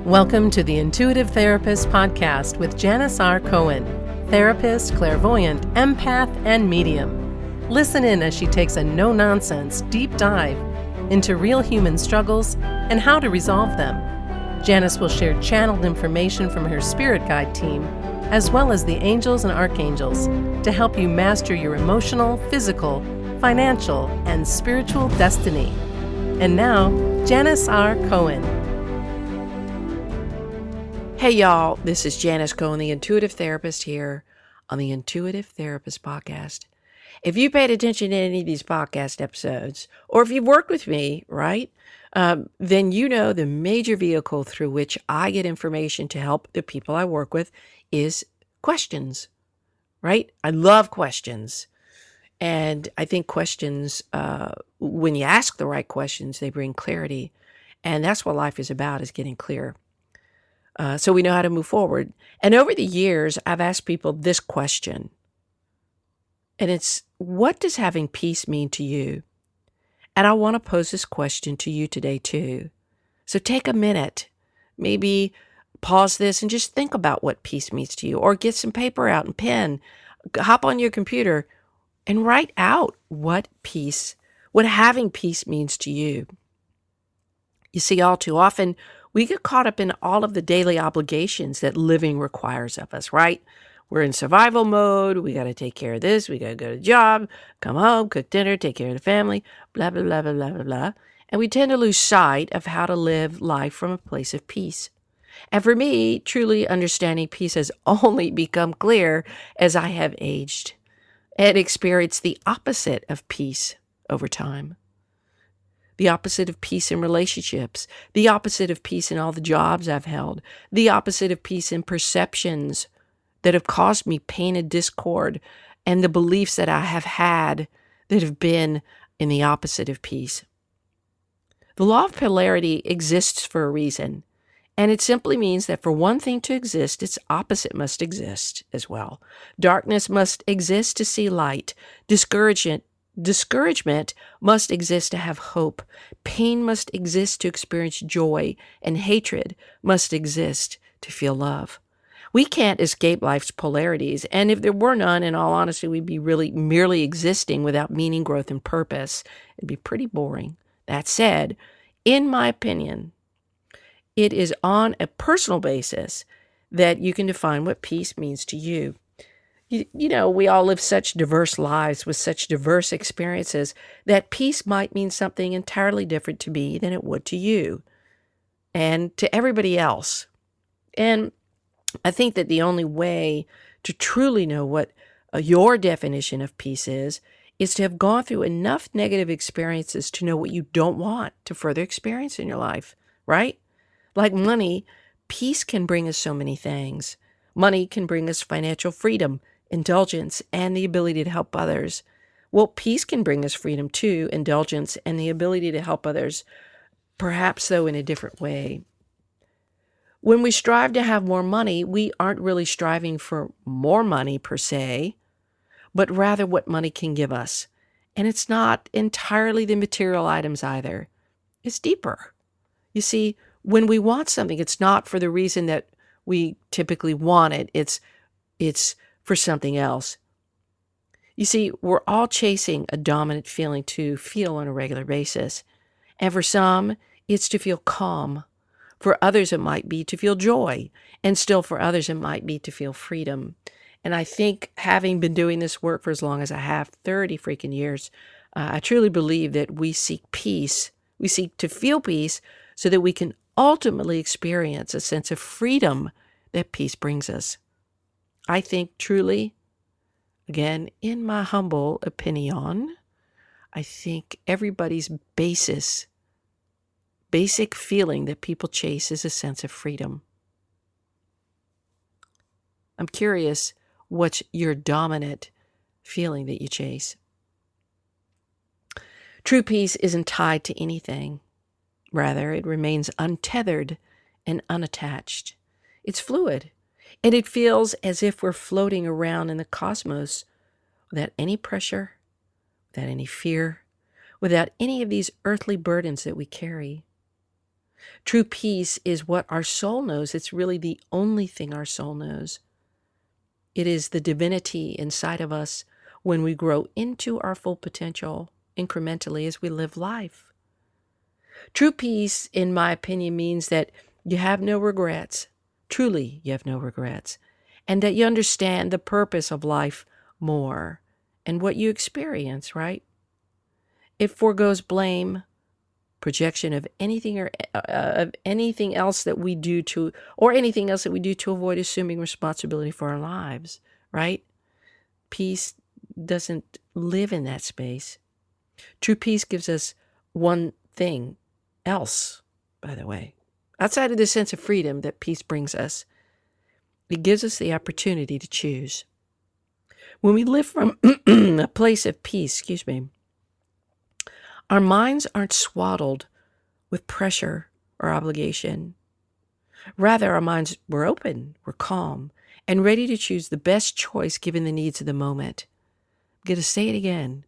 Welcome to the Intuitive Therapist Podcast with Janis R. Cohen, therapist, clairvoyant, empath, and medium. Listen in as she takes a no-nonsense deep dive into real human struggles and how to resolve them. Janis will share channeled information from her spirit guide team, as well as the angels and archangels, to help you master your emotional, physical, financial, and spiritual destiny. And now, Janis R. Cohen. Hey y'all, this is Janis Cohen, the Intuitive Therapist here on the Intuitive Therapist Podcast. If you paid attention to any of these podcast episodes, or if you've worked with me, right, then you know the major vehicle through which I get information to help the people I work with is questions, right? I love questions. And I think questions, when you ask the right questions, they bring clarity. And that's what life is about, is getting clear. So we know how to move forward. And over the years, I've asked people this question. And it's, what does having peace mean to you? And I want to pose this question to you today, too. So take a minute, maybe pause this and just think about what peace means to you, or get some paper out and pen, hop on your computer and write out what having peace means to you. You see, all too often, we get caught up in all of the daily obligations that living requires of us, right? We're in survival mode. We got to take care of this. We got to go to the job, come home, cook dinner, take care of the family, blah, blah, blah, blah, blah, blah, blah. And we tend to lose sight of how to live life from a place of peace. And for me, truly understanding peace has only become clear as I have aged and experienced the opposite of peace over time. The opposite of peace in relationships, the opposite of peace in all the jobs I've held, the opposite of peace in perceptions that have caused me pain and discord, and the beliefs that I have had that have been in the opposite of peace. The law of polarity exists for a reason, and it simply means that for one thing to exist, its opposite must exist as well. Darkness must exist to see light. Discouragement must exist to have hope. Pain must exist to experience joy, and hatred must exist to feel love. We can't escape life's polarities, and if there were none, in all honesty, we'd be really merely existing without meaning, growth, and purpose. It'd be pretty boring. That said, in my opinion, it is on a personal basis that you can define what peace means to you. You know, we all live such diverse lives with such diverse experiences that peace might mean something entirely different to me than it would to you and to everybody else. And I think that the only way to truly know what your definition of peace is to have gone through enough negative experiences to know what you don't want to further experience in your life, right? Like money, peace can bring us so many things. Money can bring us financial freedom, indulgence, and the ability to help others. Well, peace can bring us freedom too, indulgence, and the ability to help others, perhaps though in a different way. When we strive to have more money, we aren't really striving for more money per se, but rather what money can give us. And it's not entirely the material items either. It's deeper. You see, when we want something, it's not for the reason that we typically want it. It's for something else. You see, we're all chasing a dominant feeling to feel on a regular basis. And for some, it's to feel calm. For others, it might be to feel joy. And still for others, it might be to feel freedom. And I think, having been doing this work for as long as I have, 30 freaking years, I truly believe that we seek peace. We seek to feel peace so that we can ultimately experience a sense of freedom that peace brings us. I think truly, again, in my humble opinion, I think everybody's basic feeling that people chase is a sense of freedom. I'm curious, what's your dominant feeling that you chase? True peace isn't tied to anything. Rather, it remains untethered and unattached. It's fluid. And it feels as if we're floating around in the cosmos without any pressure, without any fear, without any of these earthly burdens that we carry. True peace is what our soul knows. It's really the only thing our soul knows. It is the divinity inside of us when we grow into our full potential incrementally as we live life. True peace, in my opinion, means that you have no regrets. Truly, you have no regrets. And that you understand the purpose of life more and what you experience, right? It foregoes blame, projection of anything or of anything else that we do to, or anything else that we do to avoid assuming responsibility for our lives, right? Peace doesn't live in that space. True peace gives us one thing else, by the way, outside of the sense of freedom that peace brings us. It gives us the opportunity to choose. When we live from a place of peace, our minds aren't swaddled with pressure or obligation. Rather, our minds were open, we're calm, and ready to choose the best choice given the needs of the moment. I'm going to say it again.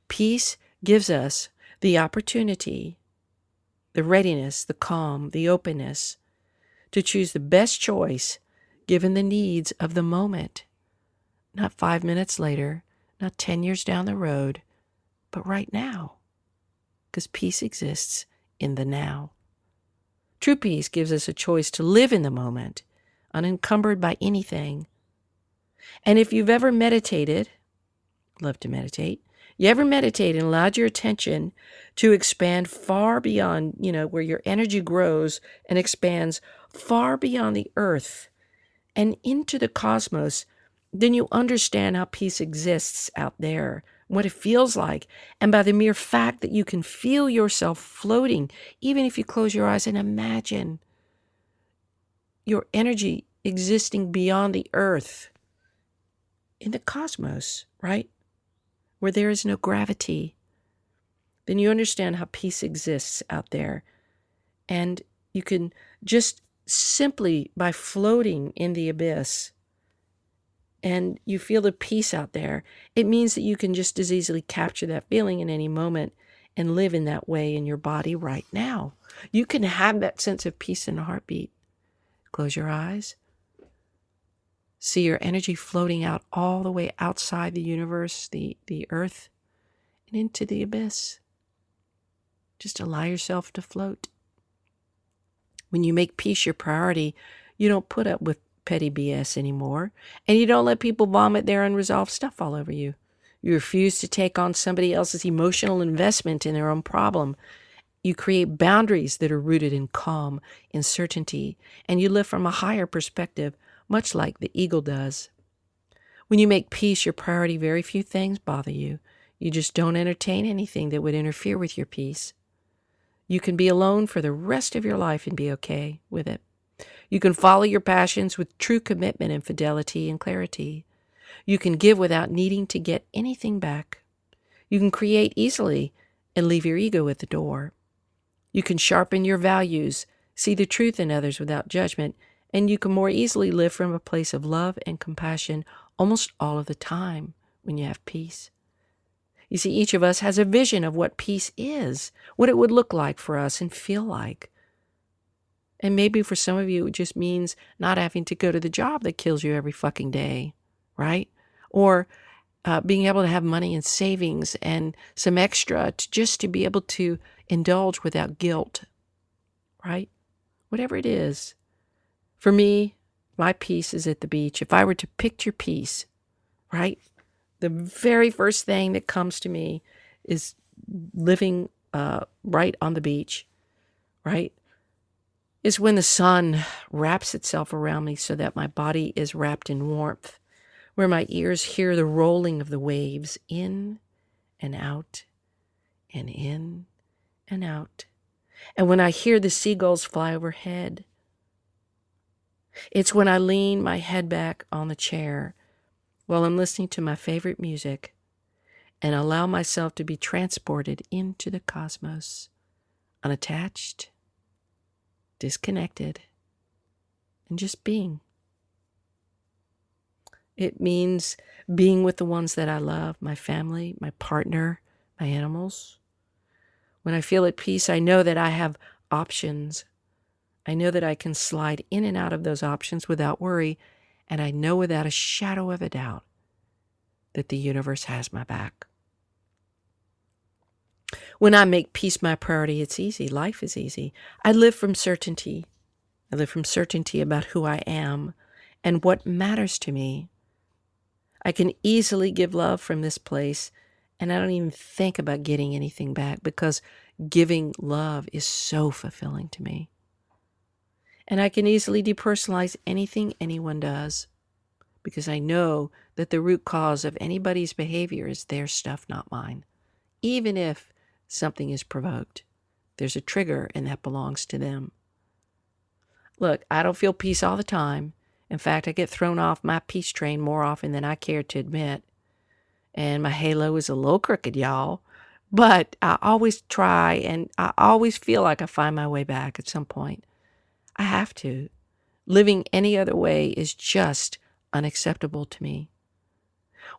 Peace gives us the opportunity, the readiness, the calm, the openness to choose the best choice given the needs of the moment. Not 5 minutes later, not 10 years down the road, but right now. Because peace exists in the now. True peace gives us a choice to live in the moment, unencumbered by anything. And if you've ever meditated, love to meditate, you ever meditate and allowed your attention to expand far beyond, where your energy grows and expands far beyond the earth and into the cosmos, then you understand how peace exists out there, what it feels like. And by the mere fact that you can feel yourself floating, even if you close your eyes and imagine your energy existing beyond the earth in the cosmos, right? Where there is no gravity, then you understand how peace exists out there. And you can just simply by floating in the abyss, and you feel the peace out there, it means that you can just as easily capture that feeling in any moment and live in that way in your body right now. You can have that sense of peace in a heartbeat. Close your eyes. See your energy floating out all the way outside the universe, the earth, and into the abyss. Just allow yourself to float. When you make peace your priority, you don't put up with petty BS anymore, and you don't let people vomit their unresolved stuff all over you. You refuse to take on somebody else's emotional investment in their own problem. You create boundaries that are rooted in calm, in certainty, and you live from a higher perspective, much like the eagle does. When you make peace your priority, very few things bother you. You just don't entertain anything that would interfere with your peace. You can be alone for the rest of your life and be okay with it. You can follow your passions with true commitment and fidelity and clarity. You can give without needing to get anything back. You can create easily and leave your ego at the door. You can sharpen your values, see the truth in others without judgment, and you can more easily live from a place of love and compassion almost all of the time when you have peace. You see, each of us has a vision of what peace is, what it would look like for us and feel like. And maybe for some of you, it just means not having to go to the job that kills you every fucking day, right? Or being able to have money and savings and some extra just to be able to indulge without guilt, right? Whatever it is. For me, my peace is at the beach. If I were to picture peace, right? The very first thing that comes to me is living right on the beach, right? Is when the sun wraps itself around me so that my body is wrapped in warmth, where my ears hear the rolling of the waves in and out and in and out. And when I hear the seagulls fly overhead, it's when I lean my head back on the chair while I'm listening to my favorite music and allow myself to be transported into the cosmos, unattached, disconnected, and just being. It means being with the ones that I love, my family, my partner, my animals. When I feel at peace, I know that I have options. I know that I can slide in and out of those options without worry, and I know without a shadow of a doubt that the universe has my back. When I make peace my priority, it's easy. Life is easy. I live from certainty. I live from certainty about who I am and what matters to me. I can easily give love from this place, and I don't even think about getting anything back because giving love is so fulfilling to me. And I can easily depersonalize anything anyone does because I know that the root cause of anybody's behavior is their stuff, not mine. Even if something is provoked, there's a trigger and that belongs to them. Look, I don't feel peace all the time. In fact, I get thrown off my peace train more often than I care to admit. And my halo is a little crooked, y'all. But I always try, and I always feel like I find my way back at some point. I have to. Living any other way is just unacceptable to me.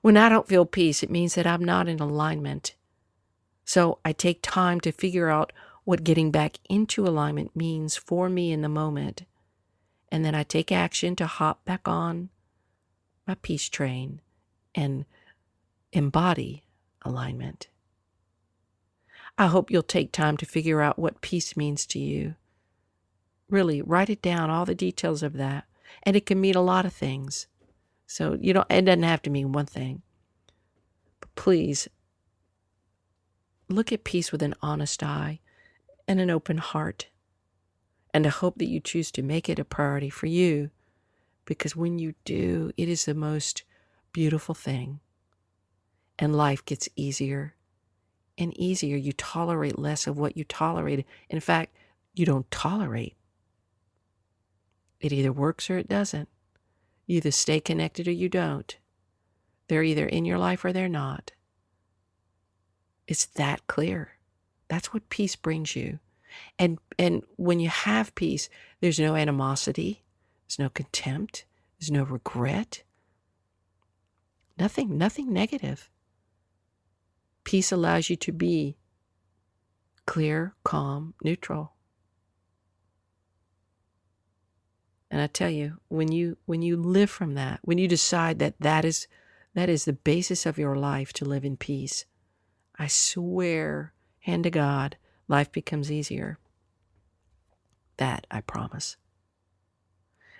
When I don't feel peace, it means that I'm not in alignment. So I take time to figure out what getting back into alignment means for me in the moment. And then I take action to hop back on my peace train and embody alignment. I hope you'll take time to figure out what peace means to you. Really, write it down, all the details of that. And it can mean a lot of things. So it doesn't have to mean one thing. But please, look at peace with an honest eye and an open heart. And I hope that you choose to make it a priority for you, because when you do, it is the most beautiful thing. And life gets easier and easier. You tolerate less of what you tolerated. In fact, you don't tolerate. It either works or it doesn't. You either stay connected or you don't. They're either in your life or they're not. It's that clear. That's what peace brings you. And when you have peace, there's no animosity, there's no contempt, there's no regret. Nothing negative. Peace allows you to be clear, calm, neutral. And I tell you, when you live from that, when you decide that is the basis of your life, to live in peace, I swear, hand to God, life becomes easier. That I promise.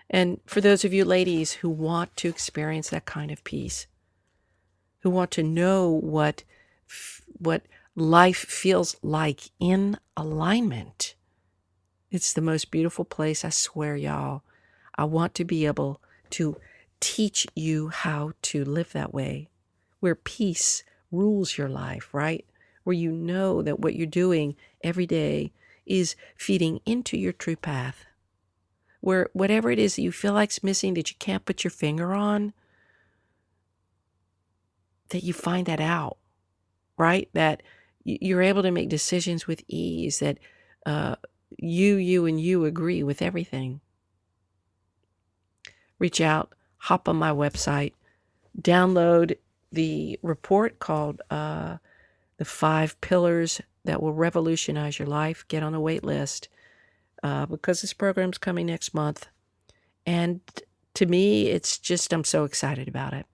And for those of you ladies who want to experience that kind of peace, who want to know what life feels like in alignment, it's the most beautiful place, I swear, y'all. I want to be able to teach you how to live that way, where peace rules your life, right? Where you know that what you're doing every day is feeding into your true path. Where whatever it is that you feel like's missing, that you can't put your finger on, that you find that out, right? That you're able to make decisions with ease, that you agree with everything. Reach out, hop on my website, download the report called The 5 Pillars That Will Revolutionize Your Life. Get on the wait list because this program's coming next month. And to me, it's just, I'm so excited about it.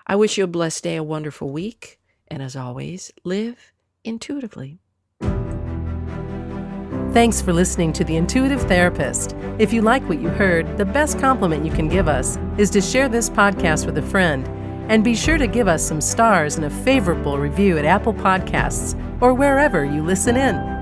I wish you a blessed day, a wonderful week. And as always, live intuitively. Thanks for listening to The Intuitive Therapist. If you like what you heard, the best compliment you can give us is to share this podcast with a friend. And be sure to give us some stars and a favorable review at Apple Podcasts or wherever you listen in.